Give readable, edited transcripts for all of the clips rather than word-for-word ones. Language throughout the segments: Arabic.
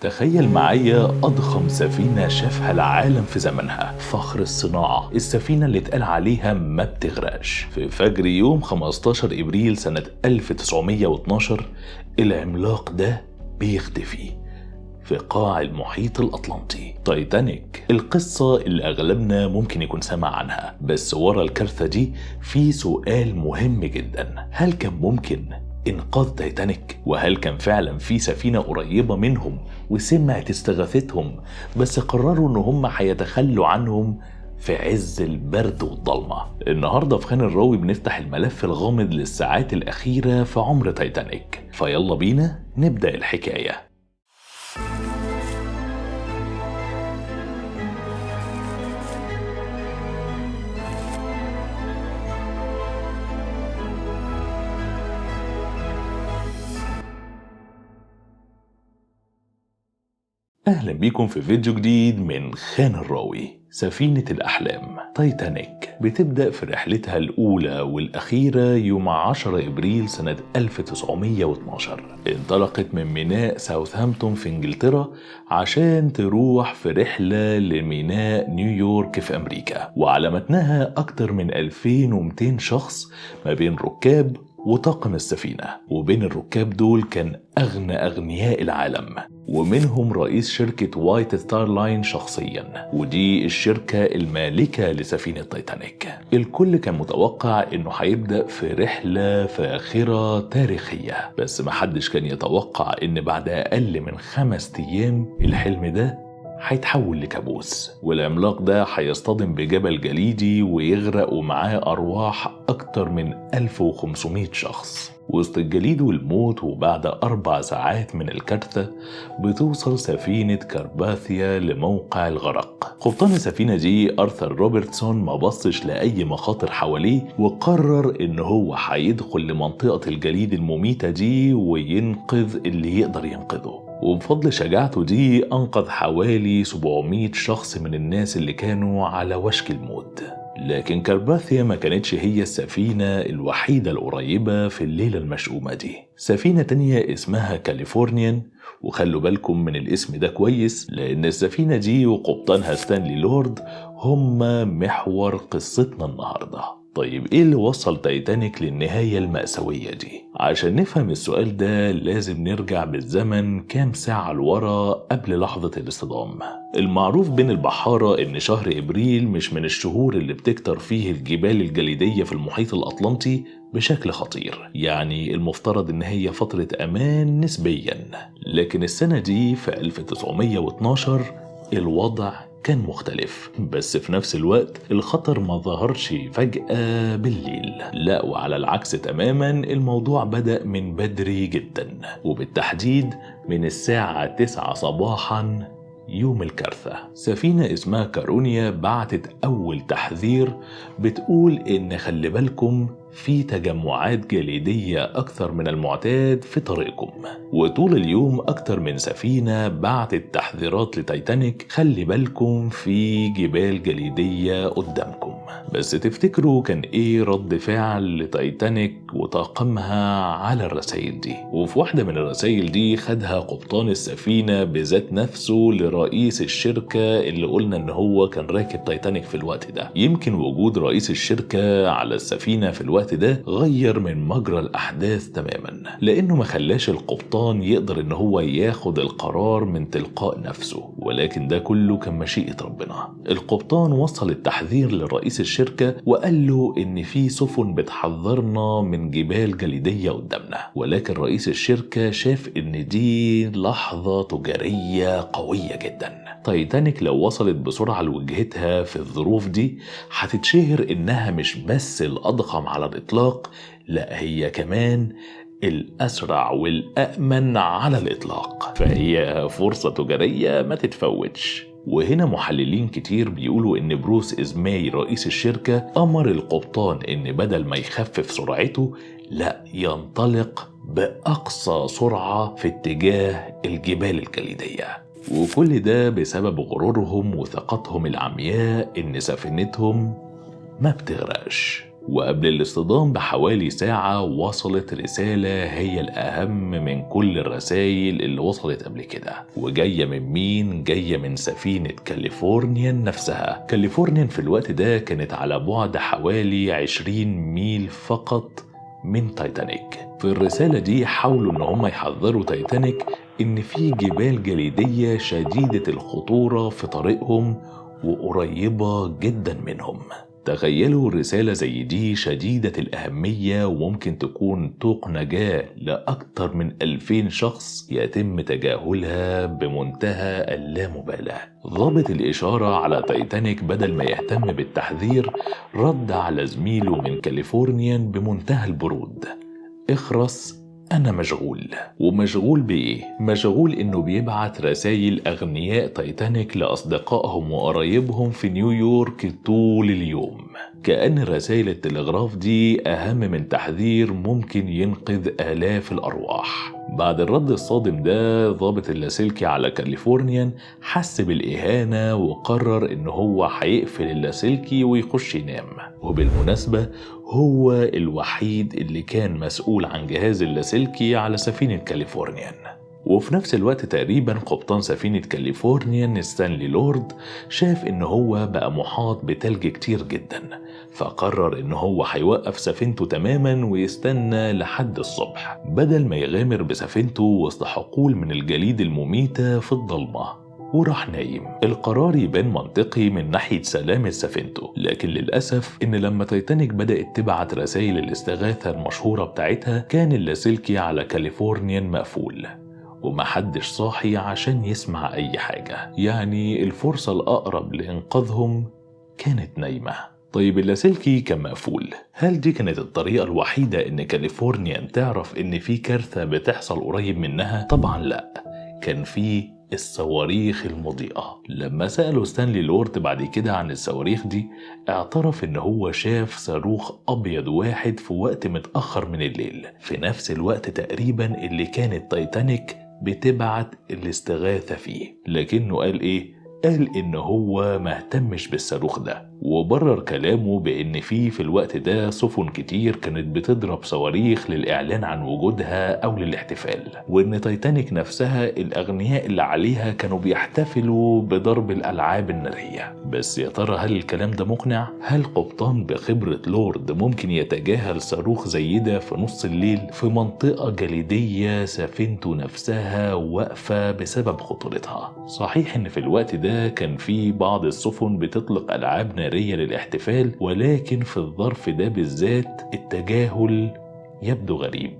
تخيل معايا أضخم سفينة شافها العالم في زمنها، فخر الصناعة، السفينة اللي اتقال عليها ما بتغرقش. في فجر يوم 15 إبريل سنة 1912 العملاق ده بيختفي في قاع المحيط الأطلنطي. تايتانيك، القصة اللي أغلبنا ممكن يكون سمع عنها، بس ورا الكارثة دي في سؤال مهم جدا: هل كان ممكن إنقاذ تايتانيك؟ وهل كان فعلا في سفينة قريبة منهم وسمعت استغاثتهم بس قرروا إن هم هيتخلوا عنهم في عز البرد والضلمة؟ النهاردة في خان الراوي بنفتح الملف الغامض للساعات الأخيرة في عمر تايتانيك، فيلا بينا نبدأ الحكاية. أهلا بيكم في فيديو جديد من خان الراوي. سفينة الأحلام تايتانيك بتبدأ في رحلتها الأولى والأخيرة يوم 10 إبريل سنة 1912. انطلقت من ميناء ساوثهامبتون في إنجلترا عشان تروح في رحلة لميناء نيويورك في أمريكا، وعلى متنها أكتر من 2200 شخص ما بين ركاب وطاقم السفينة. وبين الركاب دول كان أغنى أغنياء العالم، ومنهم رئيس شركة وايت ستار لاين شخصيا، ودي الشركة المالكة لسفينة تايتانيك. الكل كان متوقع انه هيبدأ في رحلة فاخرة تاريخية، بس محدش كان يتوقع ان بعد اقل من 5 ايام الحلم ده هيتحول لكابوس، والعملاق ده هيصطدم بجبل جليدي ويغرق ومعاه أرواح أكتر من 1500 شخص وسط الجليد والموت. وبعد 4 ساعات من الكارثة بتوصل سفينة كارباثيا لموقع الغرق. قبطان السفينة دي أرثر روبرتسون ما بصش لأي مخاطر حواليه، وقرر إن هو هيدخل لمنطقة الجليد المميتة دي وينقذ اللي يقدر ينقذه. وبفضل شجاعته دي أنقذ حوالي 700 شخص من الناس اللي كانوا على وشك الموت. لكن كارباثيا ما كانتش هي السفينة الوحيدة القريبة في الليلة المشؤومة دي. سفينة تانية اسمها كاليفورنيان، وخلوا بالكم من الاسم ده كويس لأن السفينة دي وقبطانها ستانلي لورد هم محور قصتنا النهاردة. طيب ايه اللي وصل تايتانيك للنهاية المأساوية دي؟ عشان نفهم السؤال ده لازم نرجع بالزمن كام ساعة لورا قبل لحظة الاصطدام. المعروف بين البحارة ان شهر ابريل مش من الشهور اللي بتكتر فيه الجبال الجليدية في المحيط الأطلنطي بشكل خطير، يعني المفترض ان هي فترة امان نسبيا. لكن السنة دي في 1912 الوضع كان مختلف، بس في نفس الوقت الخطر ما ظهرش فجأة بالليل، لا وعلى العكس تماما. الموضوع بدأ من بدري جدا، وبالتحديد من الساعة 9 صباحا يوم الكارثة. سفينة اسمها كارونيا بعتت أول تحذير بتقول إن خلي بالكم في تجمعات جليدية أكثر من المعتاد في طريقكم. وطول اليوم أكتر من سفينة بعتت تحذيرات لتايتانيك: خلي بالكم في جبال جليدية قدامكم. بس تفتكروا كان إيه رد فعل لتايتانيك وطاقمها على الرسائل دي؟ وفي واحدة من الرسائل دي خدها قبطان السفينة بذات نفسه لرئيس الشركة اللي قلنا إن هو كان راكب تايتانيك في الوقت ده. يمكن وجود رئيس الشركة على السفينة في الوقت ده غير من مجرى الأحداث تماما، لأنه ما خلاش القبطان يقدر إن هو ياخد القرار من تلقاء نفسه، ولكن ده كله كان مشيئة ربنا. القبطان وصل التحذير لرئيس الشركة وقال له إن في سفن بتحذرنا من جبال جليدية قدامنا، ولكن رئيس الشركة شاف إن دي لحظة تجارية قوية جدا. تايتانيك لو وصلت بسرعة لوجهتها في الظروف دي هتتشهر إنها مش بس الأضخم على الإطلاق، لا هي كمان الأسرع والأأمن على الإطلاق، فهي فرصة تجارية ما تتفوتش. وهنا محللين كتير بيقولوا إن بروس إزماي رئيس الشركة أمر القبطان إن بدل ما يخفف سرعته لا ينطلق بأقصى سرعة في اتجاه الجبال الجليدية، وكل ده بسبب غرورهم وثقتهم العمياء إن سفينتهم ما بتغرقش. وقبل الاصطدام بحوالي ساعة وصلت رسالة هي الأهم من كل الرسائل اللي وصلت قبل كده. وجاية من مين؟ جاية من سفينة كاليفورنيان نفسها. كاليفورنيان في الوقت ده كانت على بعد حوالي 20 ميل فقط من تايتانيك. في الرسالة دي حاولوا ان هم يحذروا تايتانيك ان في جبال جليدية شديدة الخطورة في طريقهم وقريبة جدا منهم. تخيلوا رسالة زي دي شديدة الأهمية وممكن تكون طوق نجاة لأكثر من 2000 شخص يتم تجاهلها بمنتهى اللامبالاة. ضابط الإشارة على تايتانيك بدل ما يهتم بالتحذير رد على زميله من كاليفورنيا بمنتهى البرود: اخرس، أنا مشغول. ومشغول بإيه؟ مشغول إنه بيبعت رسائل أغنياء تايتانيك لأصدقائهم وقرايبهم في نيويورك طول اليوم، كأن رسائل التلغراف دي أهم من تحذير ممكن ينقذ آلاف الأرواح. بعد الرد الصادم ده ضابط اللاسلكي على كاليفورنيا حس بالإهانة وقرر إنه هو هيقفل اللاسلكي ويخش ينام. وبالمناسبة هو الوحيد اللي كان مسؤول عن جهاز اللاسلكي على سفينة كاليفورنيان. وفي نفس الوقت تقريبا قبطان سفينة كاليفورنيان ستانلي لورد شاف إن هو بقى محاط بتلج كتير جدا، فقرر إن هو هيوقف سفينته تماما ويستنى لحد الصبح بدل ما يغامر بسفينته وسط حقول من الجليد المميتة في الضلمة، وراح نايم. القرار يبان منطقي من ناحية سلامة سفينته، لكن للأسف إن لما تايتانيك بدأت تبعت رسائل الاستغاثة المشهورة بتاعتها كان اللاسلكي على كاليفورنيان مقفول ومحدش صاحي عشان يسمع أي حاجة، يعني الفرصة الأقرب لإنقاذهم كانت نايمة. طيب اللاسلكي كان مقفول، هل دي كانت الطريقة الوحيدة إن كاليفورنيان تعرف إن في كارثة بتحصل قريب منها؟ طبعا لأ، كان في الصواريخ المضيئة. لما سألوا ستانلي لورد بعد كده عن الصواريخ دي اعترف إن هو شاف صاروخ أبيض واحد في وقت متأخر من الليل في نفس الوقت تقريبا اللي كانت تايتانيك بتبعت الاستغاثة فيه، لكنه قال إيه؟ قال إن هو مهتمش بالصاروخ ده، وبرر كلامه بإن في الوقت ده سفن كتير كانت بتضرب صواريخ للإعلان عن وجودها أو للاحتفال، وإن تايتانيك نفسها الأغنياء اللي عليها كانوا بيحتفلوا بضرب الألعاب النارية. بس يا ترى هل الكلام ده مقنع؟ هل قبطان بخبرة لورد ممكن يتجاهل صاروخ زي ده في نص الليل في منطقة جليدية سفينته نفسها واقفة بسبب خطورتها؟ صحيح إن في الوقت ده كان في بعض السفن بتطلق ألعاب نارية للاحتفال، ولكن في الظرف ده بالذات التجاهل يبدو غريب.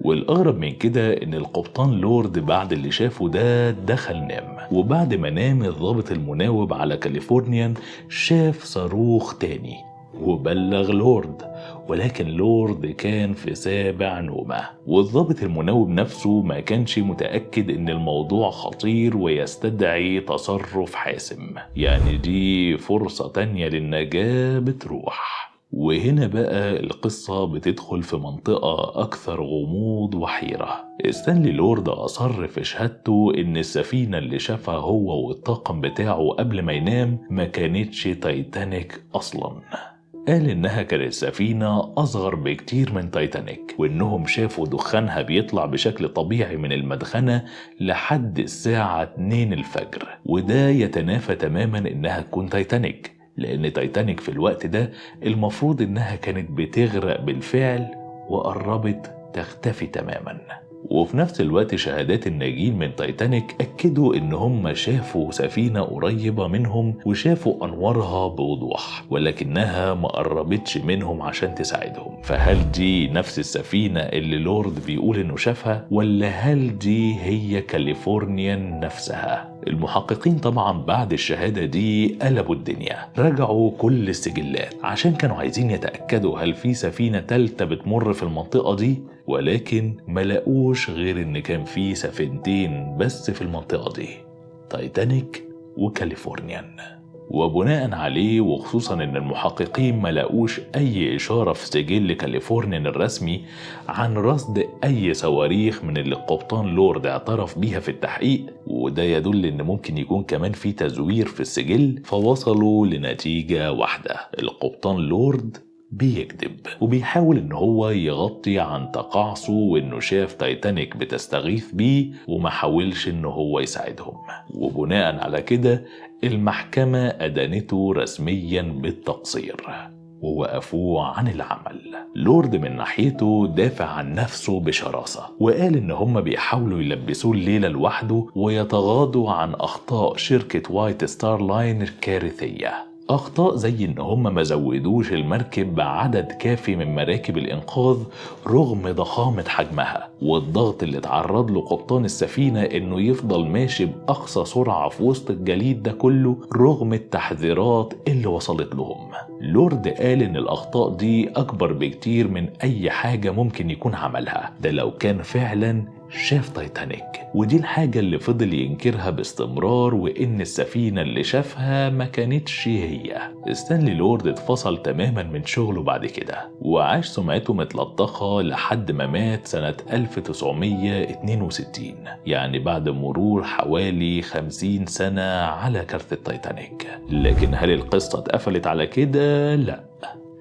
والأغرب من كده إن القبطان لورد بعد اللي شافه ده دخل نام، وبعد ما نام الضابط المناوب على كاليفورنيان شاف صاروخ تاني وبلغ لورد، ولكن لورد كان في سابع نومه، والضابط المناوب نفسه ما كانش متأكد ان الموضوع خطير ويستدعي تصرف حاسم، يعني دي فرصة تانية للنجاة بتروح. وهنا بقى القصة بتدخل في منطقة أكثر غموض وحيرة. ستانلي لورد أصر في شهادته إن السفينة اللي شافها هو والطاقم بتاعه قبل ما ينام ما كانتش تايتانيك أصلاً. قال إنها كانت سفينة أصغر بكتير من تايتانيك، وإنهم شافوا دخانها بيطلع بشكل طبيعي من المدخنة لحد الساعة 2 الفجر، وده يتنافى تماماً إنها تكون تايتانيك، لأن تايتانيك في الوقت ده المفروض إنها كانت بتغرق بالفعل وقربت تختفي تماماً. وفي نفس الوقت شهادات الناجين من تايتانيك أكدوا إن هم شافوا سفينة قريبة منهم وشافوا أنوارها بوضوح، ولكنها ما قربتش منهم عشان تساعدهم. فهل دي نفس السفينة اللي لورد بيقول إنه شافها، ولا هل دي هي كاليفورنيان نفسها؟ المحققين طبعا بعد الشهادة دي قلبوا الدنيا، رجعوا كل السجلات عشان كانوا عايزين يتأكدوا هل في سفينة تالتة بتمر في المنطقة دي، ولكن ما لقوش غير ان كان في سفينتين بس في المنطقة دي، تايتانيك وكاليفورنيان. وبناء عليه وخصوصا ان المحققين ما لقوش اي اشارة في سجل كاليفورنيان الرسمي عن رصد اي صواريخ من اللي القبطان لورد اعترف بيها في التحقيق، وده يدل ان ممكن يكون كمان في تزوير في السجل، فوصلوا لنتيجة واحدة: القبطان لورد بيكذب وبيحاول ان هو يغطي عن تقاعسه وانه شاف تايتانيك بتستغيث بيه وما حاولش ان هو يساعدهم. وبناء على كده المحكمة أدانته رسميا بالتقصير ووقفوه عن العمل. لورد من ناحيته دافع عن نفسه بشراسة وقال ان هم بيحاولوا يلبسوه الليلة لوحده ويتغاضوا عن أخطاء شركة وايت ستار لاين الكارثية. أخطاء زي إن هم ما زودوش المركب بعدد كافي من مراكب الإنقاذ رغم ضخامة حجمها، والضغط اللي تعرض له قبطان السفينة إنه يفضل ماشي بأقصى سرعة في وسط الجليد ده كله رغم التحذيرات اللي وصلت لهم. لورد قال إن الأخطاء دي أكبر بكتير من أي حاجة ممكن يكون عملها، ده لو كان فعلا شاف تايتانيك، ودي الحاجة اللي فضل ينكرها باستمرار، وإن السفينة اللي شافها ما كانتش هي. ستانلي لورد اتفصل تماما من شغله بعد كده وعاش سمعته متلطخة لحد ما مات سنة 1962، يعني بعد مرور حوالي 50 سنة على كارثة تايتانيك. لكن هل القصة اتقفلت على كده؟ لا.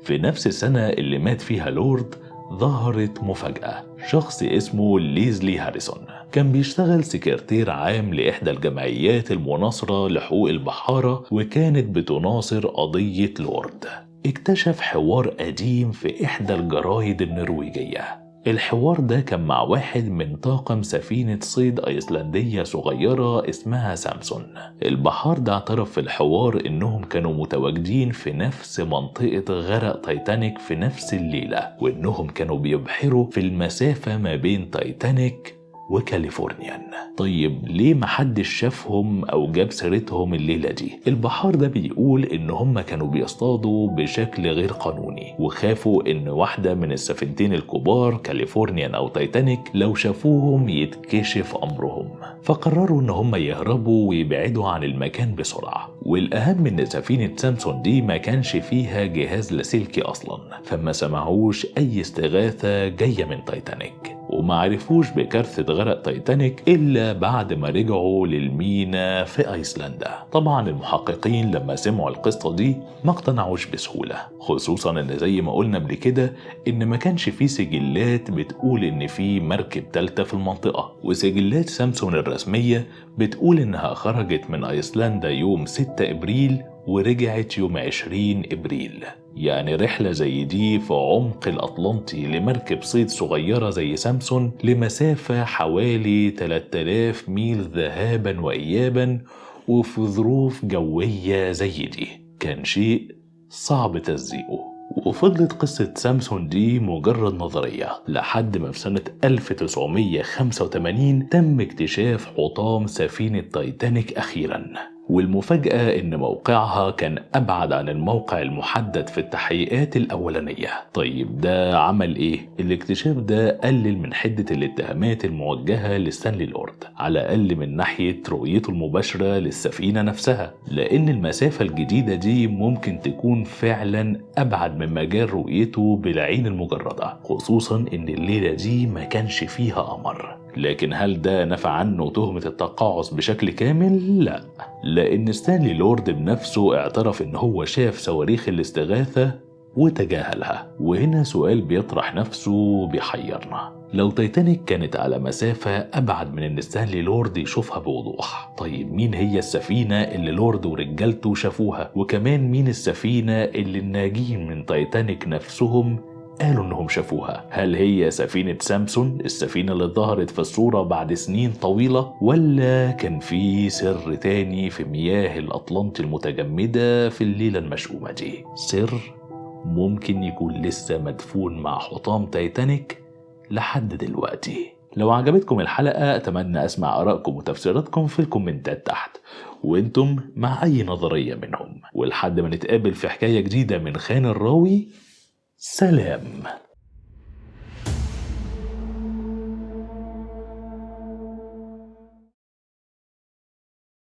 في نفس السنة اللي مات فيها لورد ظهرت مفاجأة. شخص اسمه ليزلي هاريسون كان بيشتغل سكرتير عام لإحدى الجمعيات المناصرة لحقوق البحارة وكانت بتناصر قضية لورد. اكتشف حوار قديم في إحدى الجرايد النرويجية. الحوار ده كان مع واحد من طاقم سفينة صيد أيسلندية صغيرة اسمها سامسون. البحار ده اعترف في الحوار إنهم كانوا متواجدين في نفس منطقة غرق تايتانيك في نفس الليلة، وإنهم كانوا بيبحروا في المسافة ما بين تايتانيك وكاليفورنيان. طيب ليه محدش شافهم أو جاب سيرتهم الليلة دي؟ البحار ده بيقول إن هم كانوا بيصطادوا بشكل غير قانوني وخافوا إن واحدة من السفينتين الكبار كاليفورنيان أو تايتانيك لو شافوهم يتكشف أمرهم، فقرروا إن هم يهربوا ويبعدوا عن المكان بسرعة. والأهم إن سفينة سامسون دي ما كانش فيها جهاز لاسلكي أصلا، فما سمعوش أي استغاثة جاية من تايتانيك وما عرفوش بكارثة غرق تايتانيك إلا بعد ما رجعوا للمينا في أيسلندا. طبعا المحققين لما سمعوا القصة دي ما اقتنعوش بسهولة، خصوصا إن زي ما قلنا قبل كده إن ما كانش في سجلات بتقول إن في مركب تالتة في المنطقة، وسجلات سامسون الرسمية بتقول إنها خرجت من أيسلندا يوم 6 إبريل ورجعت يوم 20 إبريل. يعني رحلة زي دي في عمق الأطلنطي لمركب صيد صغيرة زي سامسون لمسافة حوالي 3000 ميل ذهابا وإيابا وفي ظروف جوية زي دي كان شيء صعب تصديقه. وفضلت قصة سامسون دي مجرد نظرية لحد ما في سنة 1985 تم اكتشاف حطام سفينة تايتانيك أخيراً. والمفاجأة إن موقعها كان أبعد عن الموقع المحدد في التحقيقات الأولانية. طيب ده عمل إيه؟ الاكتشاف ده قلل من حدة الاتهامات الموجهة لستانلي لورد، على الأقل من ناحية رؤيته المباشرة للسفينة نفسها، لأن المسافة الجديدة دي ممكن تكون فعلا أبعد من مجال رؤيته بالعين المجردة، خصوصا إن الليلة دي ما كانش فيها قمر. لكن هل ده نفى عنه تهمة التقاعس بشكل كامل؟ لا، لأن ستانلي لورد بنفسه اعترف إن هو شاف صواريخ الاستغاثة وتجاهلها. وهنا سؤال بيطرح نفسه وبيحيرنا، لو تايتانيك كانت على مسافة أبعد من إن ستانلي لورد يشوفها بوضوح، طيب مين هي السفينة اللي لورد ورجالته شافوها؟ وكمان مين السفينة اللي الناجين من تايتانيك نفسهم قالوا انهم شافوها؟ هل هي سفينة سامسون السفينة اللي ظهرت في الصورة بعد سنين طويلة، ولا كان في سر تاني في مياه الأطلنطي المتجمدة في الليلة المشؤومة دي؟ سر ممكن يكون لسه مدفون مع حطام تايتانيك لحد دلوقتي. لو عجبتكم الحلقة أتمنى أسمع آرائكم وتفسيراتكم في الكومنتات تحت، وانتم مع أي نظرية منهم. ولحد ما نتقابل في حكاية جديدة من خان الراوي، سلام.